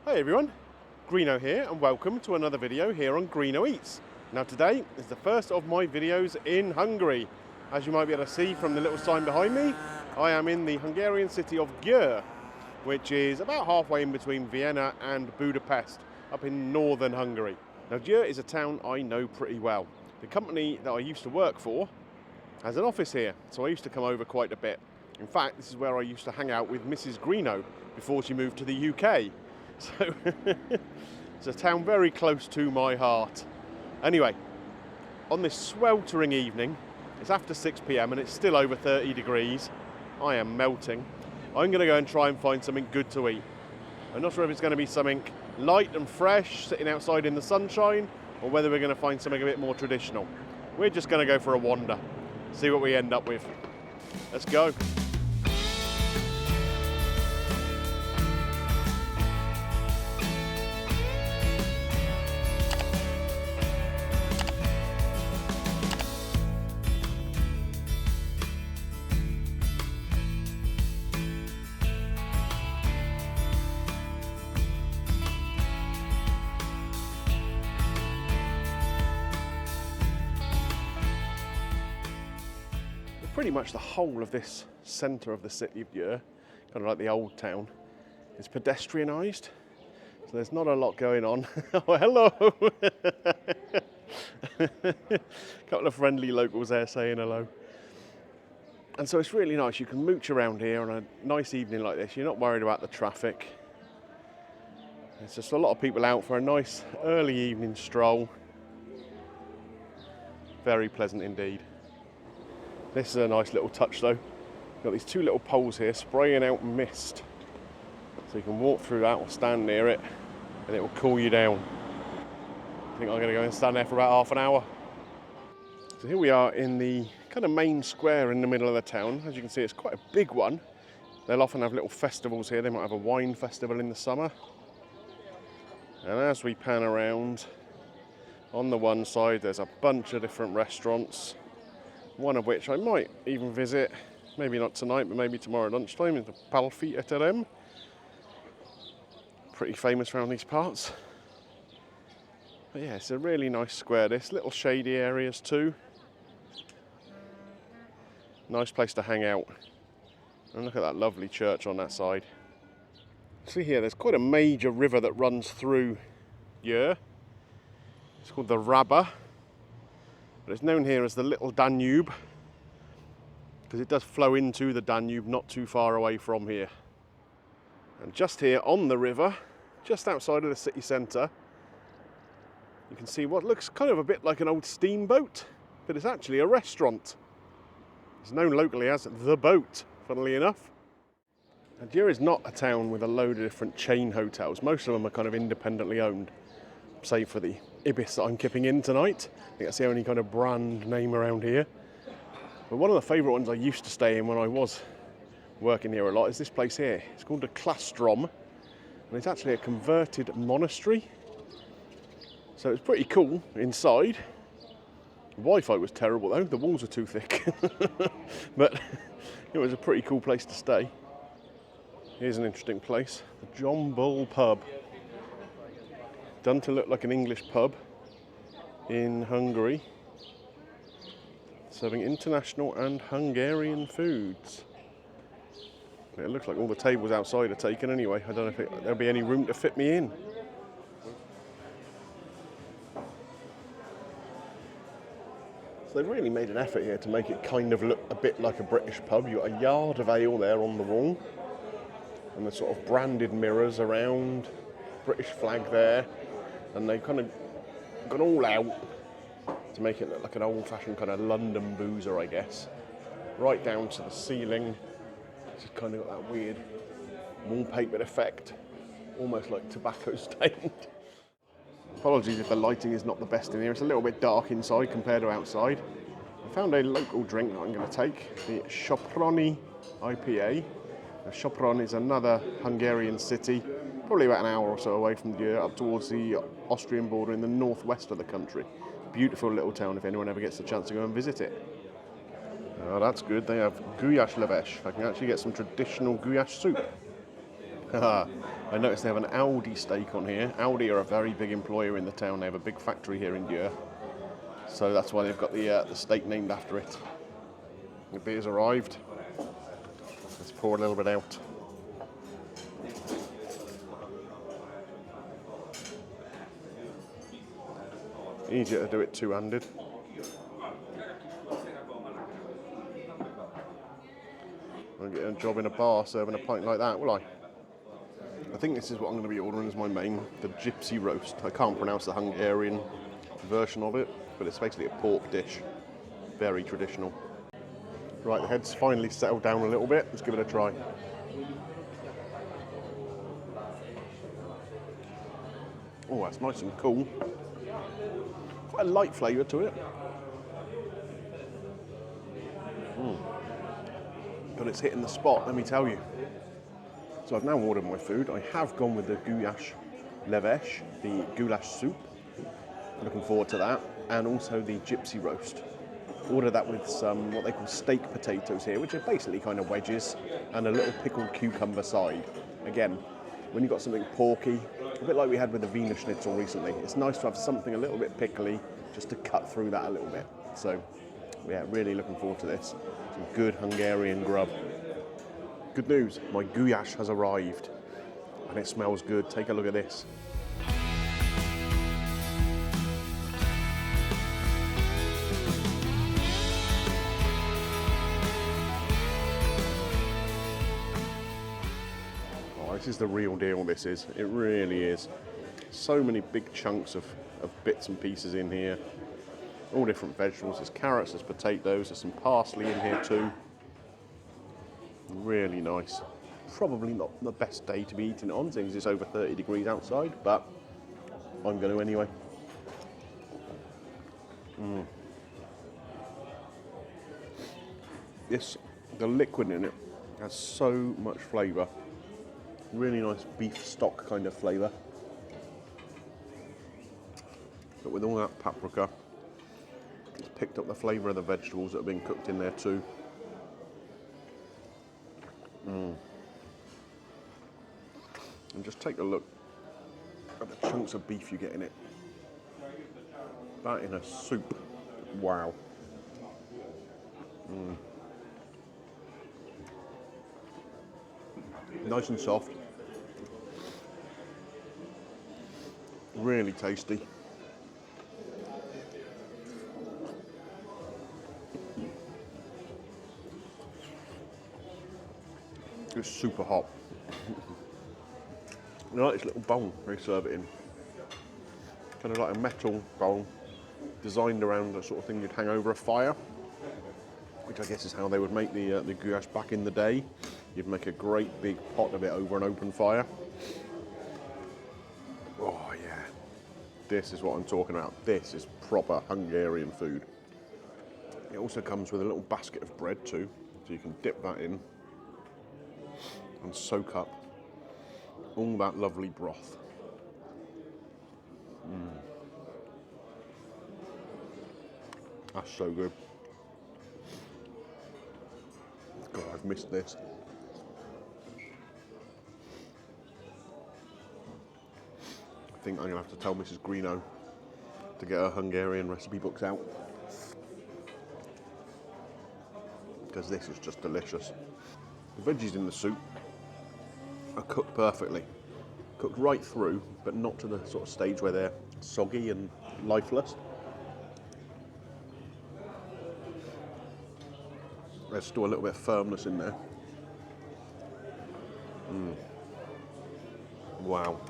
Hi everyone, Greeno here and welcome to another video here on Greeno Eats. Now today is the first of my videos in Hungary. As you might be able to see from the little sign behind me, I am in the Hungarian city of Győr, which is about halfway in between Vienna and Budapest, up in northern Hungary. Now Győr is a town I know pretty well. The company that I used to work for has an office here, so I used to come over quite a bit. In fact, this is where I used to hang out with Mrs Greeno before she moved to the UK. So it's a town very close to my heart. Anyway, on this sweltering evening, it's after 6 p.m. and it's still over 30 degrees. I am melting. I'm going to go and try and find something good to eat. I'm not sure if it's going to be something light and fresh, sitting outside in the sunshine, or whether we're going to find something a bit more traditional. We're just going to go for a wander, see what we end up with. Let's go. Pretty much the whole of this centre of the city of Győr, kind of like the old town, is pedestrianised. So there's not a lot going on. Oh, hello! Couple of friendly locals there saying hello. And so it's really nice. You can mooch around here on a nice evening like this. You're not worried about the traffic. There's just a lot of people out for a nice early evening stroll. Very pleasant indeed. This is a nice little touch though. Got these two little poles here spraying out mist. So you can walk through that or stand near it and it will cool you down. I think I'm going to go and stand there for about half an hour. So here we are in the kind of main square in the middle of the town. As you can see, it's quite a big one. They'll often have little festivals here. They might have a wine festival in the summer. And as we pan around, on the one side there's a bunch of different restaurants. One of which I might even visit, maybe not tonight, but maybe tomorrow lunchtime, is the Palfi Eterem. Pretty famous around these parts. But yeah, it's a really nice square this, little shady areas too. Nice place to hang out. And look at that lovely church on that side. See here, there's quite a major river that runs through Győr. It's called the Rabba. But it's known here as the Little Danube because it does flow into the Danube not too far away from here. And just here on the river, just outside of the city centre, you can see what looks kind of a bit like an old steamboat, but it's actually a restaurant. It's known locally as The Boat, funnily enough. And Győr is not a town with a load of different chain hotels. Most of them are kind of independently owned, save for the Ibis that I'm kipping in tonight. I think that's the only kind of brand name around here. But one of the favourite ones I used to stay in when I was working here a lot is this place here. It's called the Klastrom, and it's actually a converted monastery. So it's pretty cool inside. The Wi-Fi was terrible though, the walls were too thick. But it was a pretty cool place to stay. Here's an interesting place, the John Bull Pub. Done to look like an English pub in Hungary, serving international and Hungarian foods. It looks like all the tables outside are taken anyway. I don't know if there'll be any room to fit me in. So they've really made an effort here to make it kind of look a bit like a British pub. You've got a yard of ale there on the wall, and the sort of branded mirrors around, British flag there. And they've kind of gone all out to make it look like an old-fashioned kind of London boozer, I guess. Right down to the ceiling. It's just kind of got that weird wallpaper effect, almost like tobacco stained. Apologies if the lighting is not the best in here. It's a little bit dark inside compared to outside. I found a local drink that I'm going to take, the Soproni IPA. Now, Sopron is another Hungarian city, probably about an hour or so away from Győr, up towards the Austrian border in the northwest of the country. Beautiful little town if anyone ever gets the chance to go and visit it. Oh, that's good. They have gyulasleves. I can actually get some traditional goulash soup. I noticed they have an Aldi steak on here. Aldi are a very big employer in the town. They have a big factory here in Gyor. So that's why they've got the steak named after it. The beer's arrived. Let's pour a little bit out. Easier to do it two-handed. I'll get a job in a bar serving a pint like that, will I? I think this is what I'm going to be ordering as my main, the gypsy roast. I can't pronounce the Hungarian version of it, but it's basically a pork dish. Very traditional. Right, the head's finally settled down a little bit. Let's give it a try. Oh, that's nice and cool. Quite a light flavour to it. But it's hitting the spot, let me tell you. So I've now ordered my food. I have gone with the gyulasleves, the goulash soup. Looking forward to that. And also the gypsy roast. Ordered that with some what they call steak potatoes here, which are basically kind of wedges, and a little pickled cucumber side. Again, when you've got something porky, a bit like we had with the Wiener Schnitzel recently, it's nice to have something a little bit pickly just to cut through that a little bit. So, yeah, really looking forward to this. Some good Hungarian grub. Good news, my goulash has arrived and it smells good. Take a look at this. This is the real deal, this is. It really is. So many big chunks of bits and pieces in here. All different vegetables. There's carrots, there's potatoes, there's some parsley in here too. Really nice. Probably not the best day to be eating it on, since it's over 30 degrees outside, but I'm going to anyway. The liquid in it has so much flavour. Really nice beef stock kind of flavour. But with all that paprika, it's picked up the flavour of the vegetables that have been cooked in there too. And just take a look at the chunks of beef you get in it. That in a soup. Wow. Nice and soft. Really tasty. It's super hot. I like this little bowl they serve it in. Kind of like a metal bowl designed around the sort of thing you'd hang over a fire, which I guess is how they would make the goulash back in the day. You'd make a great big pot of it over an open fire. Oh yeah, this is what I'm talking about. This is proper Hungarian food. It also comes with a little basket of bread too, so you can dip that in and soak up all that lovely broth. That's so good. God, I've missed this. I think I'm going to have to tell Mrs Greeno to get her Hungarian recipe books out, because this is just delicious. The veggies in the soup are cooked perfectly. Cooked right through, but not to the sort of stage where they're soggy and lifeless. There's still a little bit of firmness in there. Wow.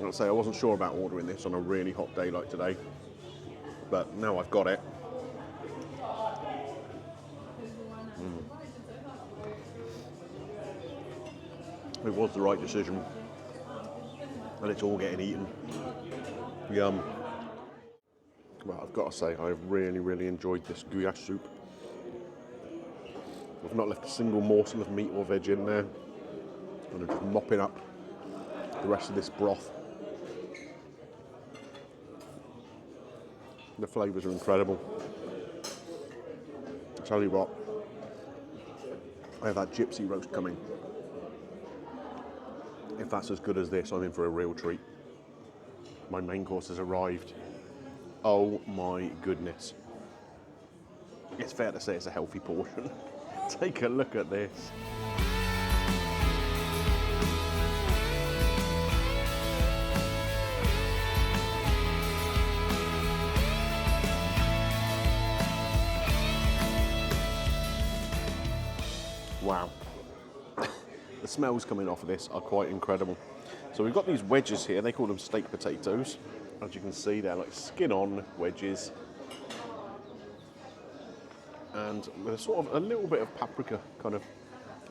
I'd say I wasn't sure about ordering this on a really hot day like today, but now I've got it. It was the right decision, and it's all getting eaten. Yum. Well, I've got to say, I've really, really enjoyed this goulash soup. I've not left a single morsel of meat or veg in there. I'm just mopping up the rest of this broth. The flavours are incredible. I'll tell you what, I have that gypsy roast coming. that's as good as this, I'm in for a real treat. My main course has arrived. Oh my goodness. It's fair to say it's a healthy portion. Take a look at this. Wow. The smells coming off of this are quite incredible. So we've got these wedges here, they call them steak potatoes. As you can see, they're like skin-on wedges. And with a sort of a little bit of paprika kind of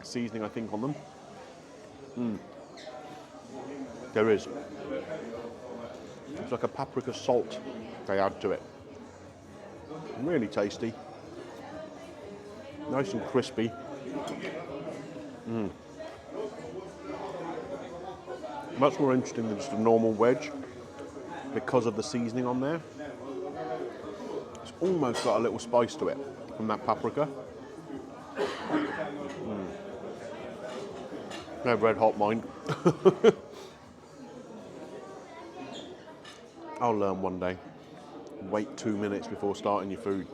seasoning, I think, on them. There is. It's like a paprika salt they add to it. Really tasty. Nice and crispy. Much more interesting than just a normal wedge because of the seasoning on there. It's almost got a little spice to it from that paprika. No red hot mind. I'll learn one day. Wait 2 minutes before starting your food.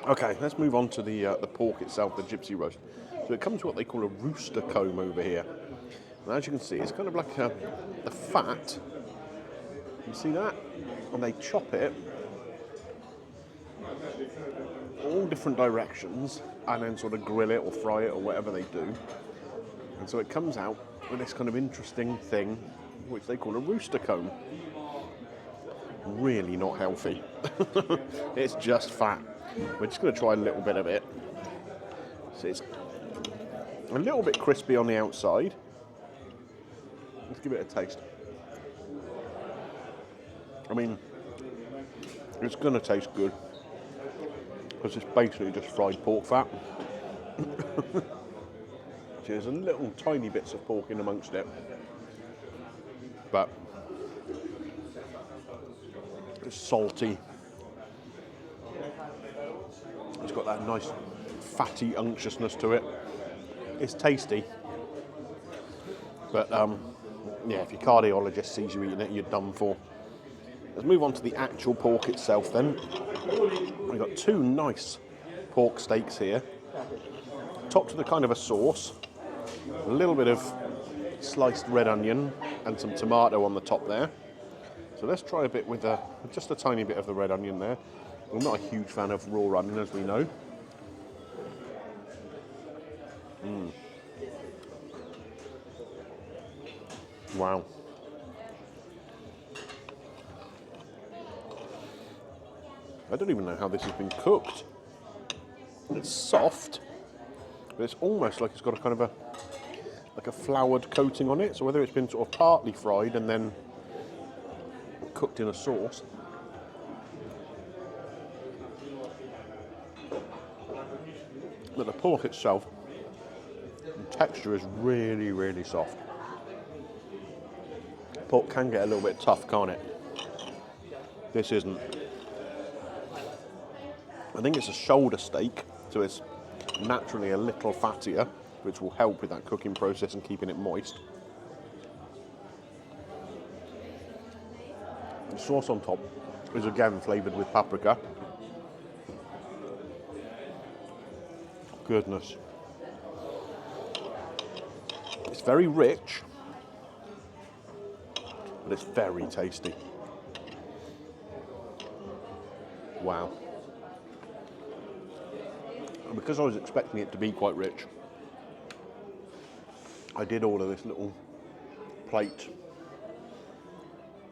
Okay, let's move on to the pork itself, the gypsy roast. So it comes with what they call a rooster comb over here. And as you can see, it's kind of like the fat. You see that? And they chop it all different directions and then sort of grill it or fry it or whatever they do. And so it comes out with this kind of interesting thing, which they call a rooster comb. Really not healthy. It's just fat. We're just going to try a little bit of it. So it's a little bit crispy on the outside. Let's give it a taste. I mean, it's going to taste good because it's basically just fried pork fat. So there's a little tiny bits of pork in amongst it, but it's salty. It's got that nice fatty unctuousness to it. It's tasty, but yeah, if your cardiologist sees you eating it, you're done for. Let's move on to the actual pork itself then. We've got two nice pork steaks here, topped with a kind of a sauce, a little bit of sliced red onion and some tomato on the top there. So let's try a bit with just a tiny bit of the red onion there. I'm not a huge fan of raw onion, as we know. Wow. I don't even know how this has been cooked. It's soft, but it's almost like it's got a kind of like a floured coating on it. So whether it's been sort of partly fried and then cooked in a sauce. But the pork itself, the texture is really, really soft. Pork can get a little bit tough, can't it? This isn't. I think it's a shoulder steak, so it's naturally a little fattier, which will help with that cooking process and keeping it moist. The sauce on top is again flavoured with paprika. Goodness. It's very rich, but it's very tasty. Wow. And because I was expecting it to be quite rich, I did order this little plate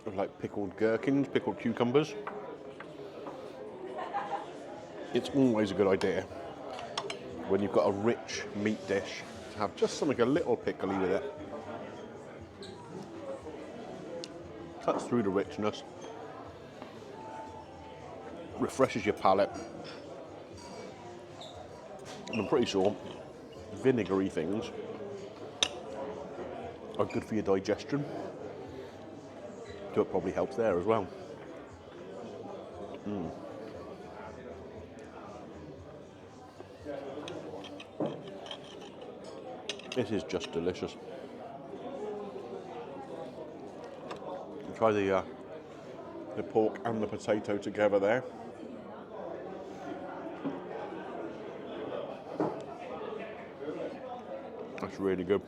of like pickled gherkins, pickled cucumbers. It's always a good idea when you've got a rich meat dish to have just something a little pickly with it. Cuts through the richness, refreshes your palate, and I'm pretty sure vinegary things are good for your digestion, so it probably helps there as well. This is just delicious. Try the pork and the potato together there. That's really good.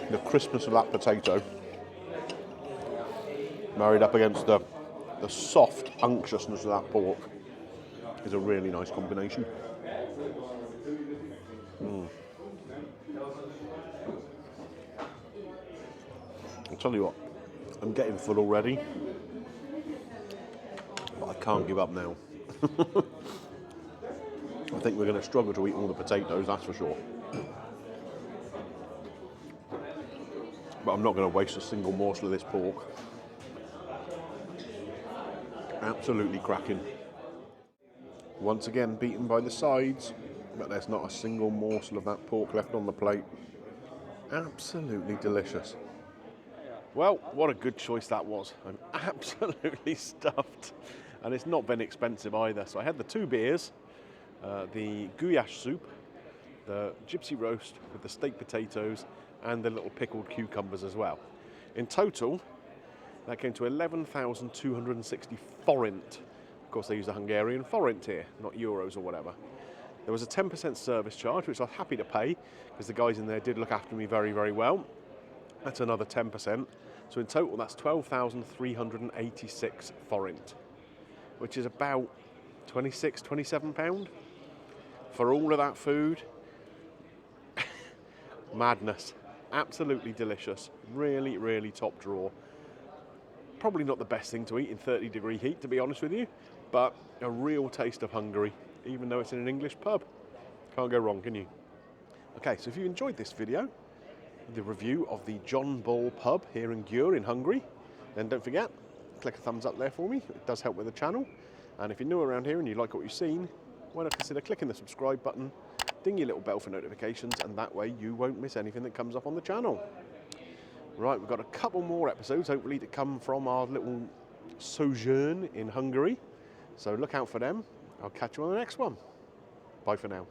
The crispness of that potato married up against the soft unctuousness of that pork is a really nice combination. I'll tell you what, I'm getting full already, but I can't give up now. I think we're going to struggle to eat all the potatoes, that's for sure. But I'm not going to waste a single morsel of this pork. Absolutely cracking. Once again beaten by the sides, but there's not a single morsel of that pork left on the plate. Absolutely delicious. Well, what a good choice that was. I'm absolutely stuffed. And it's not been expensive either. So I had the 2 beers, the goulash soup, the gypsy roast with the steak potatoes, and the little pickled cucumbers as well. In total, that came to 11,260 forint. Of course, they use a Hungarian forint here, not euros or whatever. There was a 10% service charge, which I was happy to pay, because the guys in there did look after me very, very well. That's another 10%. So in total, that's 12,386 forint, which is about 26, 27 pound for all of that food. Madness. Absolutely delicious. Really, really top drawer. Probably not the best thing to eat in 30-degree heat, to be honest with you, but a real taste of Hungary, even though it's in an English pub. Can't go wrong, can you? Okay, so if you enjoyed this video, the review of the John Bull pub here in Győr in Hungary, then don't forget, click a thumbs up there for me. It does help with the channel. And if you're new around here and you like what you've seen, why not consider clicking the subscribe button, ding your little bell for notifications, and that way you won't miss anything that comes up on the channel. Right, we've got a couple more episodes, hopefully, to come from our little sojourn in Hungary. So look out for them. I'll catch you on the next one. Bye for now.